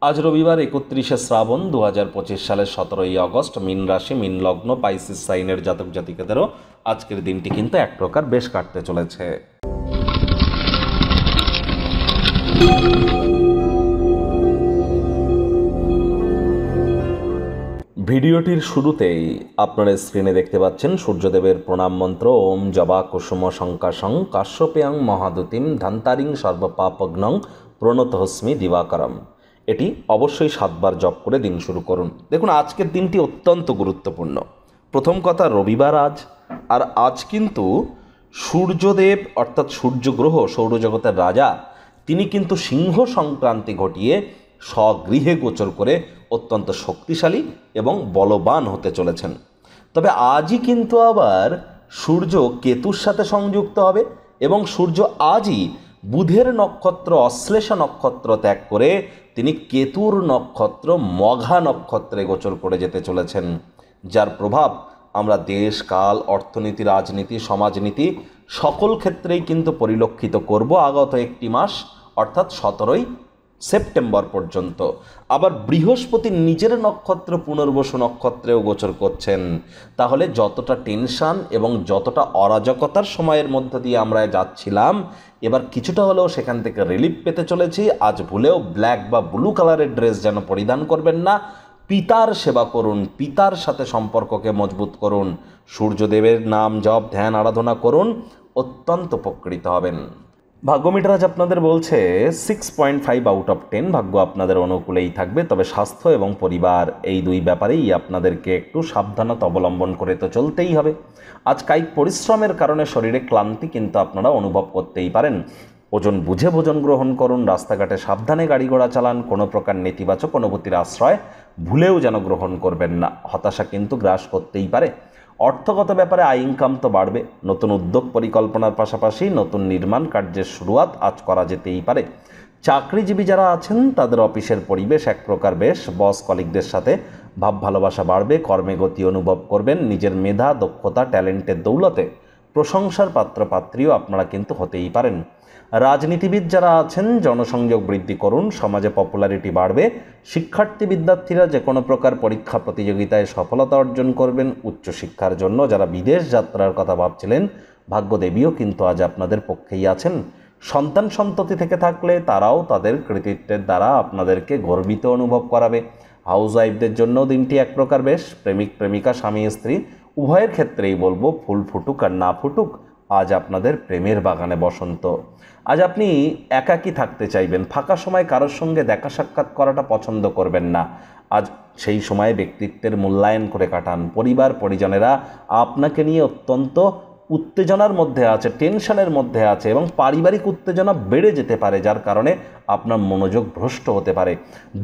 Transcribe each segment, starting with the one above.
আজ রবিবার 31শে শ্রাবণ 2025 সালের 17ই আগস্ট। মীন রাশি, মীন লগ্ন, পাইসিস সাইনের জাতক জাতিকাদেরও আজকের দিনটি কিন্তু এক প্রকার বেশ কাটতে চলেছে। ভিডিওটির শুরুতেই আপনারা স্ক্রিনে দেখতে পাচ্ছেন সূর্যদেবের প্রণাম মন্ত্র ওম জবা কুসুম শঙ্কাশং কাশ্যপেয়ং মহাদুতিম ধন্তারিং সর্বপাপগ্নং প্রণতহস্মি দিবাকরম। এটি অবশ্যই 7 বার জপ করে দিন শুরু করুন। দেখুন, আজকের দিনটি অত্যন্ত গুরুত্বপূর্ণ। প্রথম কথা, রবিবার আজ, আর আজ কিন্তু সূর্যদেব অর্থাৎ সূর্যগ্রহ সৌরজগতের রাজা, তিনি কিন্তু সিংহ সংক্রান্তি ঘটিয়ে স্বগৃহে গোচর করে অত্যন্ত শক্তিশালী এবং বলবান হতে চলেছেন। তবে আজই কিন্তু আবার সূর্য কেতুর সাথে সংযুক্ত হবে এবং সূর্য আজই বুধের নক্ষত্র অশ্লেষা নক্ষত্র ত্যাগ করে তিনি কেতুর নক্ষত্র মঘা নক্ষত্রে গোচর করে যেতে চলেছেন, যার প্রভাব আমরা দেশ, কাল, অর্থনীতি, রাজনীতি, সমাজনীতি সকল ক্ষেত্রেই কিন্তু পরিলক্ষিত করব আগত একটি মাস অর্থাৎ 17ই সেপ্টেম্বর পর্যন্ত। আবার বৃহস্পতি নিজের নক্ষত্র পুনর্বসু নক্ষত্রেও গোচর করছেন। তাহলে যতটা টেনশন এবং যতটা অরাজকতার সময়ের মধ্য দিয়ে আমরা যাচ্ছিলাম, এবার কিছুটা হলেও সেখান থেকে রিলিফ পেতে চলেছি। আজ ভুলেও ব্ল্যাক বা ব্লু কালারের ড্রেস যেন পরিধান করবেন না। পিতার সেবা করুন, পিতার সাথে সম্পর্ককে মজবুত করুন, সূর্যদেবের নাম জপ ধ্যান আরাধনা করুন, অত্যন্ত উপকৃত হবেন। ভাগ্যমিটার আজ আপনাদের বলছে 6.5 আউট অফ 10। ভাগ্য আপনাদের অনুকূলেই থাকবে, তবে স্বাস্থ্য এবং পরিবার এই দুই ব্যাপারেই আপনাদেরকে একটু সাবধানতা অবলম্বন করে তো চলতেই হবে। আজ কায়িক পরিশ্রমের কারণে শরীরে ক্লান্তি কিন্তু আপনারা অনুভব করতেই পারেন। ওজন বুঝে ভোজন গ্রহণ করুন, রাস্তাঘাটে সাবধানে গাড়ি ঘোড়া চালান, কোনো প্রকার নেতিবাচক অনুভূতির আশ্রয় ভুলেও যেন গ্রহণ করবেন না। হতাশা কিন্তু গ্রাস করতেই পারে। অর্থগত ব্যাপারে আয় ইনকাম তো বাড়বে। নতুন উদ্যোগ পরিকল্পনার পাশাপাশি নতুন নির্মাণ কার্যের শুরুয়াত আজ করা যেতেই পারে। চাকরিজীবী যারা আছেন তাদের অফিসের পরিবেশ এক প্রকার বেশ। বস কলিগদের সাথে ভাব ভালোবাসা বাড়বে, কর্মে গতি অনুভব করবেন। নিজের মেধা, দক্ষতা, ট্যালেন্টের দৌলতে প্রশংসার পাত্রপাত্রীও আপনারা কিন্তু হতেই পারেন। রাজনীতিবিদ যারা আছেন জনসংযোগ বৃদ্ধি করুন, সমাজে পপুলারিটি বাড়বে। শিক্ষার্থী বিদ্যার্থীরা যে কোনো প্রকার পরীক্ষা প্রতিযোগিতায় সফলতা অর্জন করবেন। উচ্চশিক্ষার জন্য যারা বিদেশ যাত্রার কথা ভাবছিলেন, ভাগ্যদেবীও কিন্তু আজ আপনাদের পক্ষেই আছেন। সন্তান সন্ততি থেকে থাকলে তারাও তাদের কৃতিত্বের দ্বারা আপনাদেরকে গর্বিত অনুভব করাবে। হাউস ওয়াইফদের জন্য দিনটি এক প্রকার বেশ। প্রেমিক প্রেমিকা, স্বামী স্ত্রী উভয়ের ক্ষেত্রেই বলবো, ফুল ফুটুক আর না ফুটুক, আজ আপনাদের প্রেমের বাগানে বসন্ত। আজ আপনি একাকী থাকতে চাইবেন, ফাঁকা সময় কারোর সঙ্গে দেখা সাক্ষাৎ করাটা পছন্দ করবেন না। আজ সেই সময়ে ব্যক্তিত্বের মূল্যায়ন করে কাটান। পরিবার পরিজনেরা আপনাকে নিয়ে অত্যন্ত উত্তেজনার মধ্যে আছে, টেনশনের মধ্যে আছে এবং পারিবারিক উত্তেজনা বেড়ে যেতে পারে, যার কারণে আপনার মনোযোগ ভ্রষ্ট হতে পারে।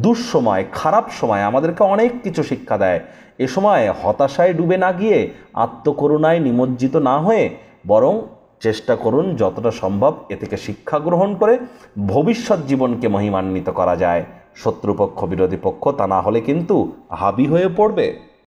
দুঃসময়, খারাপ সময় আমাদেরকে অনেক কিছু শিক্ষা দেয়। এ সময় হতাশায় ডুবে না গিয়ে, আত্মকরুণায় নিমজ্জিত না হয়ে বরং চেষ্টা করুন যতটা সম্ভব এ থেকে শিক্ষা গ্রহণ করে ভবিষ্যৎ জীবনকে মহিমান্বিত করা যায়। শত্রুপক্ষ, বিরোধী পক্ষ তা না হলে কিন্তু হাবি হয়ে পড়বে।